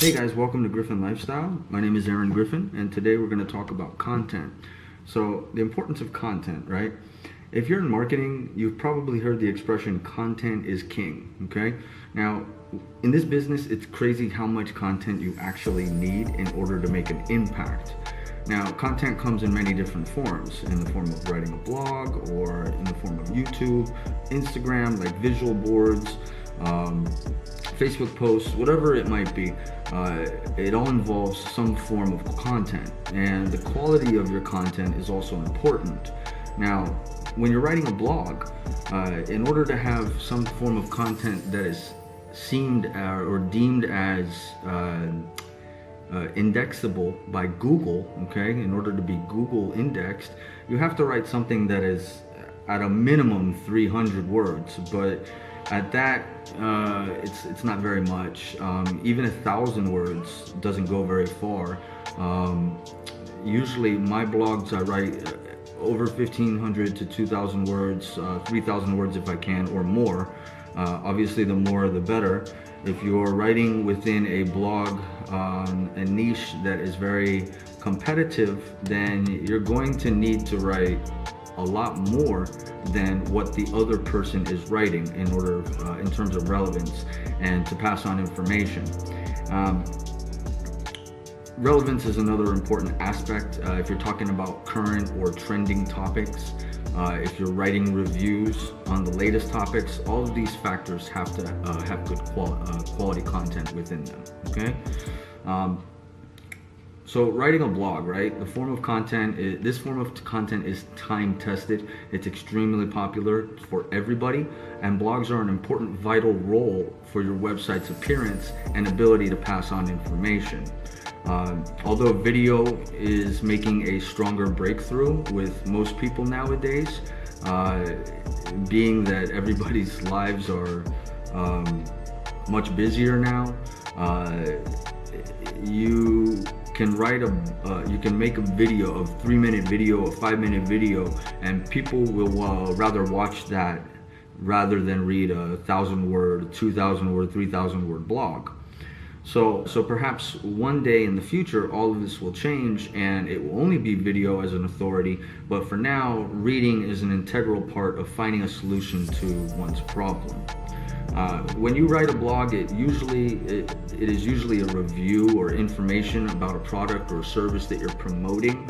Hey guys, welcome to Griffin Lifestyle. My name is Aaron Griffin, and today we're going to talk about content. So, the importance of content, right? If you're in marketing, you've probably heard the expression content is king, okay? Now, in this business, it's crazy how much content you actually need in order to make an impact. Now, content comes in many different forms, in the form of writing a blog or in the form of YouTube, Instagram, like visual boards, Facebook posts, whatever it might be. It all involves some form of content, and the quality of your content is also important. Now, when you're writing a blog, in order to have some form of content that is deemed as indexable by Google, okay, in order to be Google indexed, you have to write something that is at a minimum 300 words, but at that, it's not very much. Even 1,000 words doesn't go very far. Usually my blogs I write over 1,500 to 2,000 words, 3,000 words if I can, or more. Obviously the more the better. If you're writing within a blog, a niche that is very competitive, then you're going to need to write a lot more than what the other person is writing in order, in terms of relevance and to pass on information. Relevance is another important aspect. If you're talking about current or trending topics, if you're writing reviews on the latest topics, all of these factors have to have good quality content within them, okay? So writing a blog, right? This form of content is time tested. It's extremely popular for everybody, and blogs are an important vital role for your website's appearance and ability to pass on information. Although video is making a stronger breakthrough with most people nowadays, being that everybody's lives are much busier now, you can make a video, a 3-minute video, a 5-minute video, and people will rather watch that rather than read a 1,000 word, 2,000 word, 3,000 word blog. So perhaps one day in the future, all of this will change and it will only be video as an authority. But for now, reading is an integral part of finding a solution to one's problem. When you write a blog, it is usually a review or information about a product or a service that you're promoting.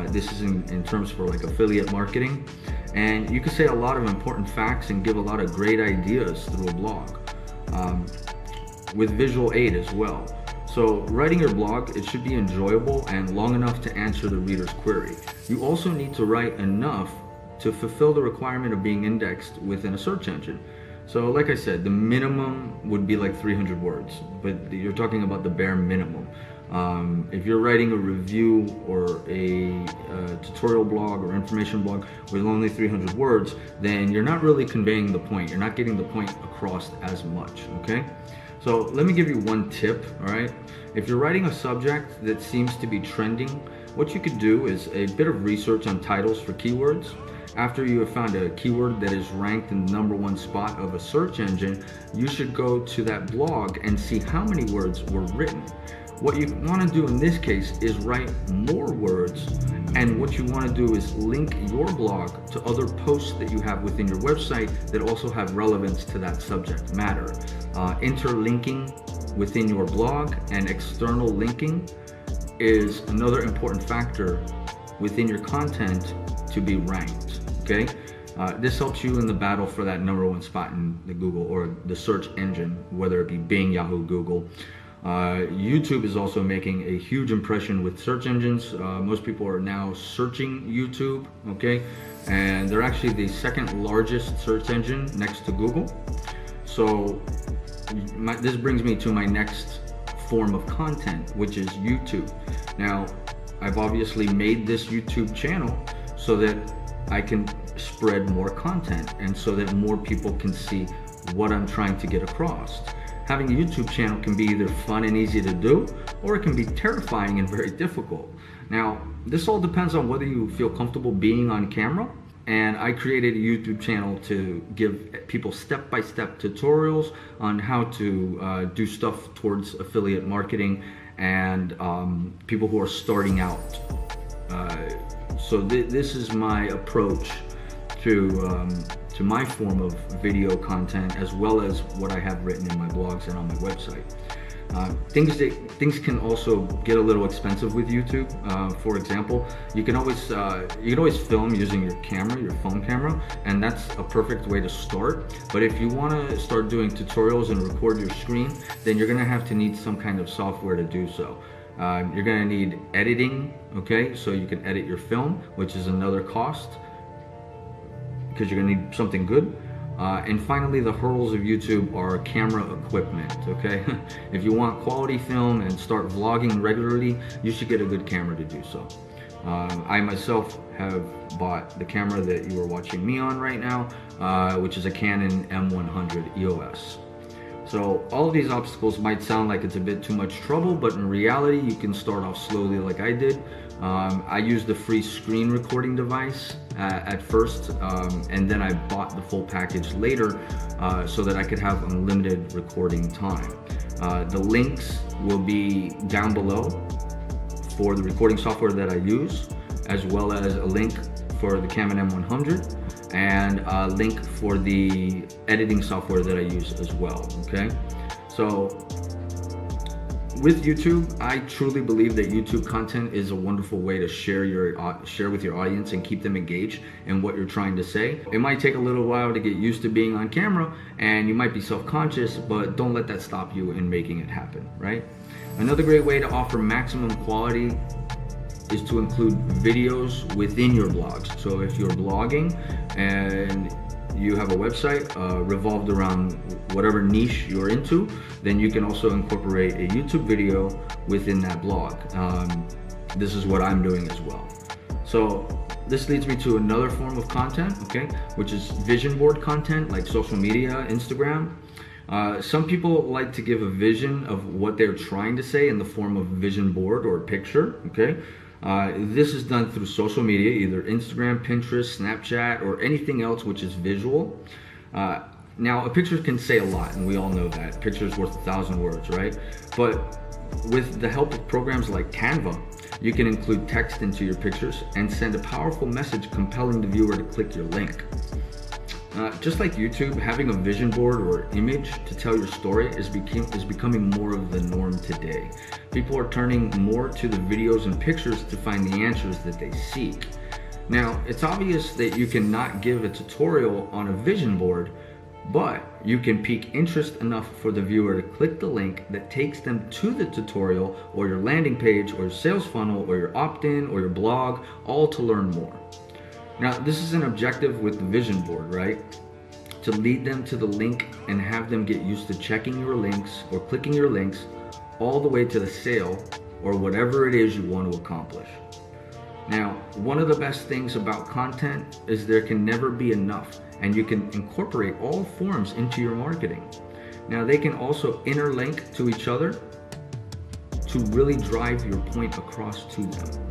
This is in terms for like affiliate marketing. And you can say a lot of important facts and give a lot of great ideas through a blog. With visual aid as well. So writing your blog, it should be enjoyable and long enough to answer the reader's query. You also need to write enough to fulfill the requirement of being indexed within a search engine. So like I said, the minimum would be like 300 words, but you're talking about the bare minimum. If you're writing a review or a tutorial blog or information blog with only 300 words, then you're not really conveying the point. You're not getting the point across as much, okay? So let me give you one tip, all right? If you're writing a subject that seems to be trending, what you could do is a bit of research on titles for keywords. After you have found a keyword that is ranked in the #1 spot of a search engine, you should go to that blog and see how many words were written. What you want to do in this case is write more words, and what you want to do is link your blog to other posts that you have within your website that also have relevance to that subject matter. Interlinking within your blog and external linking is another important factor within your content to be ranked, okay? This helps you in the battle for that #1 spot in the Google or the search engine, whether it be Bing, Yahoo, Google. YouTube is also making a huge impression with search engines. Most people are now searching YouTube, okay? And they're actually the second largest search engine next to Google. So this brings me to my next form of content, which is YouTube. Now, I've obviously made this YouTube channel so that I can spread more content and so that more people can see what I'm trying to get across. Having a YouTube channel can be either fun and easy to do, or it can be terrifying and very difficult. Now, this all depends on whether you feel comfortable being on camera and I created a YouTube channel to give people step-by-step tutorials on how to do stuff towards affiliate marketing and people who are starting out. So this is my approach to my form of video content, as well as what I have written in my blogs and on my website. Things can also get a little expensive with YouTube. For example, you can always film using your camera, your phone camera, and that's a perfect way to start. But if you want to start doing tutorials and record your screen, then you're going to need some kind of software to do so. You're going to need editing, okay, so you can edit your film, which is another cost, because you're going to need something good. And finally, the hurdles of YouTube are camera equipment, okay? If you want quality film and start vlogging regularly, you should get a good camera to do so. I myself have bought the camera that you are watching me on right now, which is a Canon M100 EOS. So all of these obstacles might sound like it's a bit too much trouble, but in reality, you can start off slowly like I did. I used the free screen recording device at first, and then I bought the full package later so that I could have unlimited recording time. The links will be down below for the recording software that I use, as well as a link for the Canon M100 and a link for the editing software that I use as well, okay? So with YouTube, I truly believe that YouTube content is a wonderful way to share with your audience and keep them engaged in what you're trying to say. It might take a little while to get used to being on camera, and you might be self-conscious, but don't let that stop you in making it happen, right? Another great way to offer maximum quality is to include videos within your blogs. So if you're blogging and you have a website revolved around whatever niche you're into, then you can also incorporate a YouTube video within that blog. This is what I'm doing as well. So this leads me to another form of content, okay, which is vision board content, like social media, Instagram. Some people like to give a vision of what they're trying to say in the form of a vision board or a picture, okay? This is done through social media, either Instagram, Pinterest, Snapchat, or anything else which is visual. Now, a picture can say a lot, and we all know that. Picture's worth 1,000 words, right? But with the help of programs like Canva, you can include text into your pictures and send a powerful message compelling the viewer to click your link. Just like YouTube, having a vision board or image to tell your story is becoming more of the norm today. People are turning more to the videos and pictures to find the answers that they seek. Now, it's obvious that you cannot give a tutorial on a vision board, but you can pique interest enough for the viewer to click the link that takes them to the tutorial or your landing page or your sales funnel or your opt-in or your blog, all to learn more. Now, this is an objective with the vision board, right? To lead them to the link and have them get used to checking your links or clicking your links all the way to the sale or whatever it is you want to accomplish. Now, one of the best things about content is there can never be enough, and you can incorporate all forms into your marketing. Now, they can also interlink to each other to really drive your point across to them.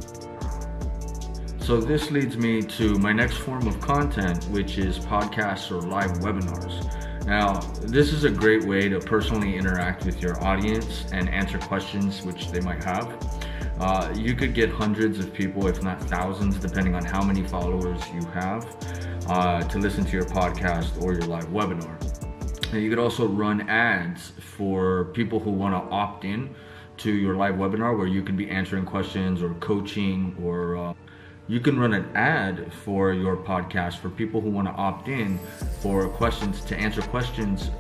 So this leads me to my next form of content, which is podcasts or live webinars. Now, this is a great way to personally interact with your audience and answer questions which they might have. You could get hundreds of people, if not thousands, depending on how many followers you have, to listen to your podcast or your live webinar. Now, you could also run ads for people who want to opt in to your live webinar, where you could be answering questions or coaching, or you can run an ad for your podcast for people who want to opt in for questions, to answer questions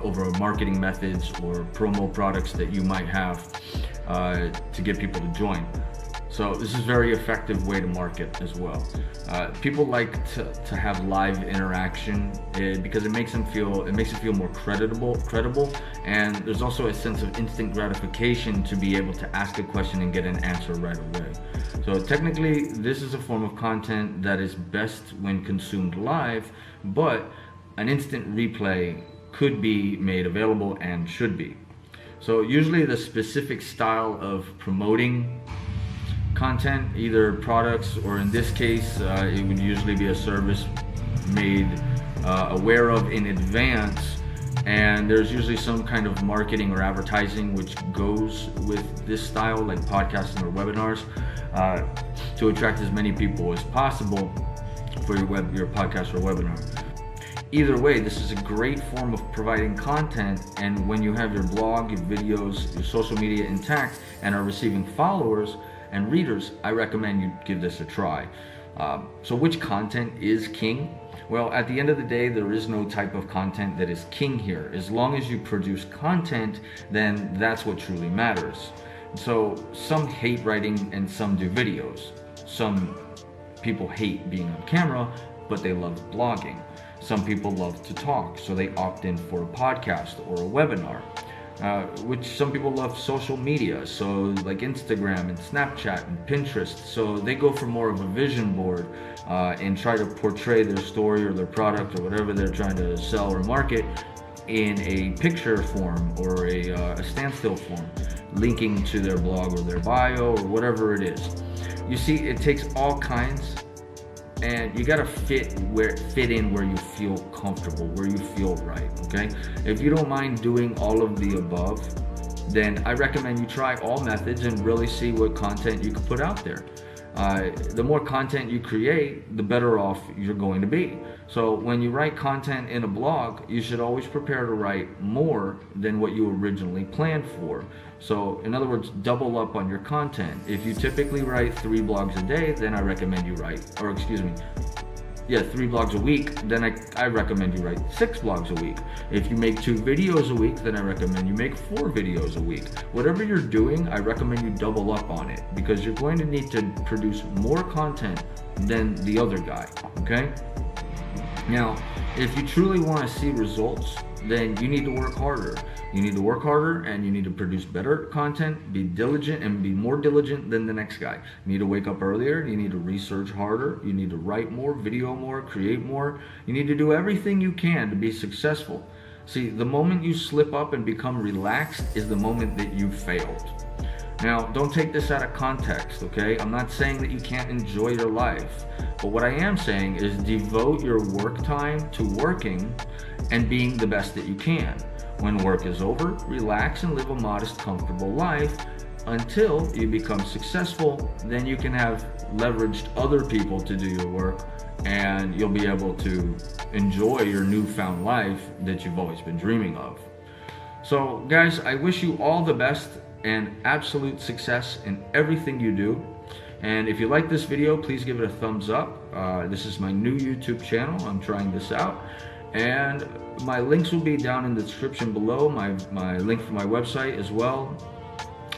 over marketing methods or promo products that you might have to get people to join. So this is a very effective way to market as well. People like to have live interaction because it makes it feel more credible, and there's also a sense of instant gratification to be able to ask a question and get an answer right away. So technically, this is a form of content that is best when consumed live, but an instant replay could be made available and should be. So usually the specific style of promoting content, either products or in this case, it would usually be a service made aware of in advance, and there's usually some kind of marketing or advertising which goes with this style, like podcasting or webinars, to attract as many people as possible for your podcast or webinar. Either way, this is a great form of providing content, and when you have your blog, your videos, your social media intact and are receiving followers and readers, I recommend you give this a try. So which content is king? Well, at the end of the day, there is no type of content that is king here. As long as you produce content, then that's what truly matters. So some hate writing and some do videos. Some people hate being on camera, but they love blogging. Some people love to talk, so they opt in for a podcast or a webinar. Which some people love social media, so like Instagram and Snapchat and Pinterest, so they go for more of a vision board and try to portray their story or their product or whatever they're trying to sell or market in a picture form or a standstill form, linking to their blog or their bio or whatever it is. You see, it takes all kinds, and you gotta fit in where you feel comfortable, where you feel right, okay? If you don't mind doing all of the above, then I recommend you try all methods and really see what content you can put out there. The more content you create, the better off you're going to be. So when you write content in a blog, you should always prepare to write more than what you originally planned for. So in other words, double up on your content. If you typically write 3 blogs a day, then I recommend you write, 3 blogs a week, then I recommend you write 6 blogs a week. If you make 2 videos a week, then I recommend you make 4 videos a week. Whatever you're doing, I recommend you double up on it, because you're going to need to produce more content than the other guy, okay? Now, if you truly want to see results, then you need to work harder. You need to work harder, and you need to produce better content, be diligent, and be more diligent than the next guy. You need to wake up earlier, you need to research harder, you need to write more, video more, create more. You need to do everything you can to be successful. See, the moment you slip up and become relaxed is the moment that you failed. Now, don't take this out of context, okay? I'm not saying that you can't enjoy your life, but what I am saying is devote your work time to working and being the best that you can. When work is over, relax and live a modest, comfortable life until you become successful. Then you can have leveraged other people to do your work, and you'll be able to enjoy your newfound life that you've always been dreaming of. So guys, I wish you all the best and absolute success in everything you do. And if you like this video, please give it a thumbs up. This is my new YouTube channel. I'm trying this out. And my links will be down in the description below, my link for my website as well.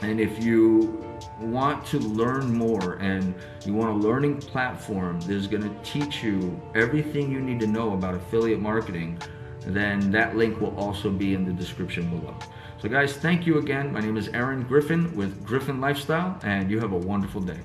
And if you want to learn more and you want a learning platform that is going to teach you everything you need to know about affiliate marketing, then that link will also be in the description below. So guys, thank you again. My name is Aaron Griffin with Griffin Lifestyle, and you have a wonderful day.